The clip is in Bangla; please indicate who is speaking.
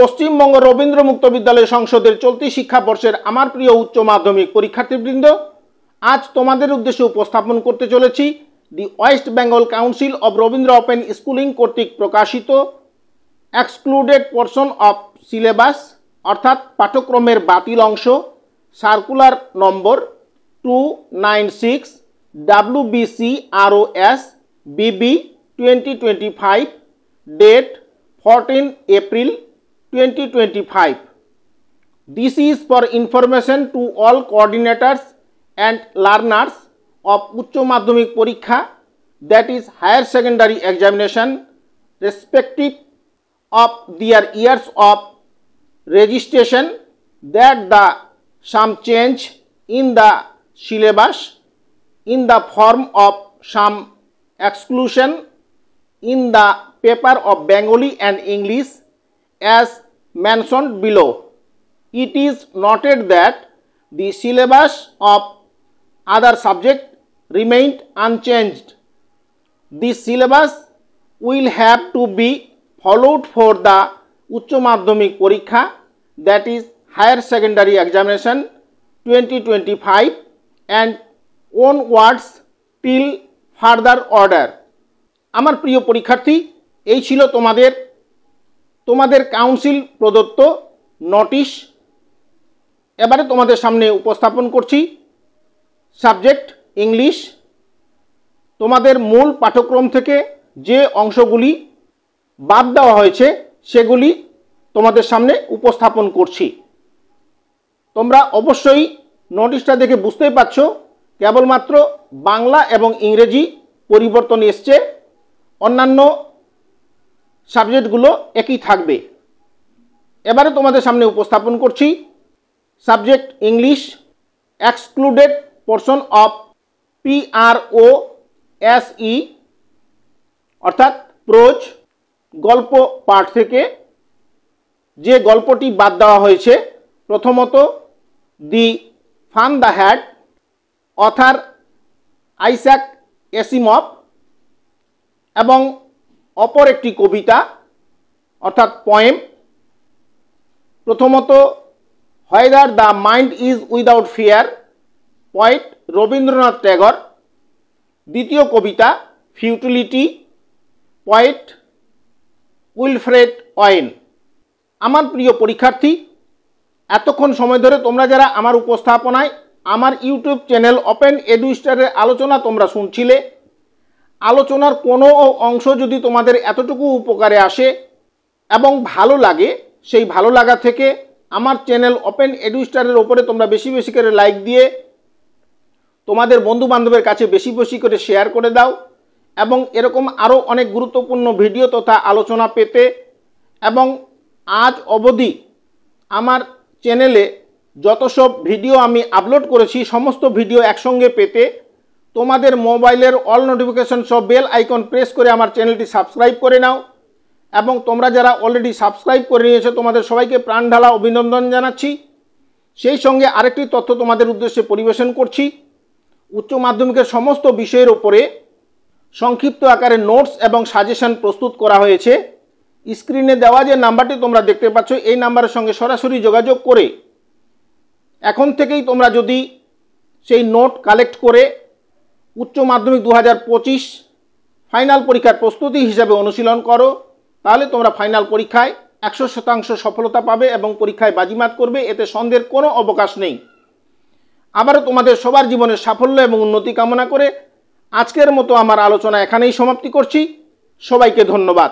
Speaker 1: পশ্চিমবঙ্গ রবীন্দ্র মুক্ত বিদ্যালয় সংসদের চলতি শিক্ষাবর্ষের আমার প্রিয় উচ্চ মাধ্যমিক পরীক্ষার্থীবৃন্দ, আজ তোমাদের উদ্দেশ্যে উপস্থাপন করতে চলেছি the West Bengal council of Rabindra open schooling কর্তৃক প্রকাশিত এক্সক্লুডেড পোর্শন অফ সিলেবাস অর্থাৎ পাঠ্যক্রমের বাতিল অংশ circular number 296 WBCROS BB 2025 date 14 April 2025. This is for information to all coordinators and learners of Uchcho Madhyamik Porikha, that is higher secondary examination, respective of their years of registration, that the some change in the syllabus in the form of some exclusion in the paper of Bengali and English as mentioned below. It is noted that the syllabus of other subject remained unchanged. This syllabus will have to be followed for the Uchcho Madhyamik Porikha, that is higher secondary examination 2025 and onwards till further order. আমার প্রিয় পরীক্ষার্থী, এই ছিল তোমাদের কাউন্সিল প্রদত্ত নোটিশ। এবারে তোমাদের সামনে উপস্থাপন করছি সাবজেক্ট ইংলিশ। তোমাদের মূল পাঠ্যক্রম থেকে যে অংশগুলি বাদ দেওয়া হয়েছে সেগুলি তোমাদের সামনে উপস্থাপন করছি। তোমরা অবশ্যই নোটিশটা দেখে বুঝতেই পারছো কেবলমাত্র বাংলা এবং ইংরেজি পরিবর্তন এসছে, অন্যান্য সাবজেক্টগুলো একই থাকবে। এবারে তোমাদের সামনে উপস্থাপন করছি subject English excluded portion of PROSE অর্থাৎ প্রোজ গল্প পাঠ থেকে যে গল্পটি বাদ দেওয়া হয়েছে, প্রথমত the fun they had, author Isaac Asimov, এবং অপর একটি কবিতা অর্থাৎ পোয়েম। প্রথমত whether the mind is without fear, poet Rabindranath Tagore. দ্বিতীয় কবিতা ফিউটিলিটি, পোয়েট উইলফ্রেড ওয়েন। আমার প্রিয় পরীক্ষার্থী, এতক্ষণ সময় ধরে তোমরা যারা আমার উপস্থাপনায় আমার ইউটিউব চ্যানেল ওপেন এডুস্টারের আলোচনা তোমরা শুনছিলে, আলোচনার কোনো অংশ যদি তোমাদের এতটুকু উপকারে আসে এবং ভালো লাগে, সেই ভালো লাগা থেকে আমার চ্যানেল ওপেন এডুস্টারের ওপরে তোমরা বেশি বেশি করে লাইক দিয়ে তোমাদের বন্ধু বান্ধবের কাছে বেশি বেশি করে শেয়ার করে দাও, এবং এরকম আরও অনেক গুরুত্বপূর্ণ ভিডিও তথা আলোচনা পেতে এবং আজ অবধি আমার চ্যানেলে যত সব ভিডিও আমি আপলোড করেছি সমস্ত ভিডিও একসঙ্গে পেতে তোমাদের মোবাইলের অল নোটিফিকেশন সব বেল আইকন প্রেস করে আমার চ্যানেলটি সাবস্ক্রাইব করে নাও। এবং তোমরা যারা অলরেডি সাবস্ক্রাইব করে নিয়েছো তোমাদের সবাইকে প্রাণ ঢালা অভিনন্দন জানাচ্ছি। সেই সঙ্গে আরেকটি তথ্য তোমাদের উদ্দেশ্যে পরিবেশন করছি। উচ্চ মাধ্যমিকের সমস্ত বিষয়ের ওপরে সংক্ষিপ্ত আকারে নোটস এবং সাজেশন প্রস্তুত করা হয়েছে। স্ক্রিনে দেওয়া যে নাম্বারটি তোমরা দেখতে পাচ্ছ, এই নাম্বারের সঙ্গে সরাসরি যোগাযোগ করে এখন থেকেই তোমরা যদি সেই নোট কালেক্ট করে উচ্চ মাধ্যমিক 2025 ফাইনাল পরীক্ষার প্রস্তুতি হিসাবে অনুশীলন করো, তাহলে তোমরা ফাইনাল পরীক্ষায় 100% সফলতা পাবে এবং পরীক্ষায় বাজিমাত করবে, এতে সন্দেহের কোনো অবকাশ নেই। আবারও তোমাদের সবার জীবনের সাফল্য এবং উন্নতি কামনা করে আজকের মতো আমার আলোচনা এখানেই সমাপ্তি করছি। সবাইকে ধন্যবাদ।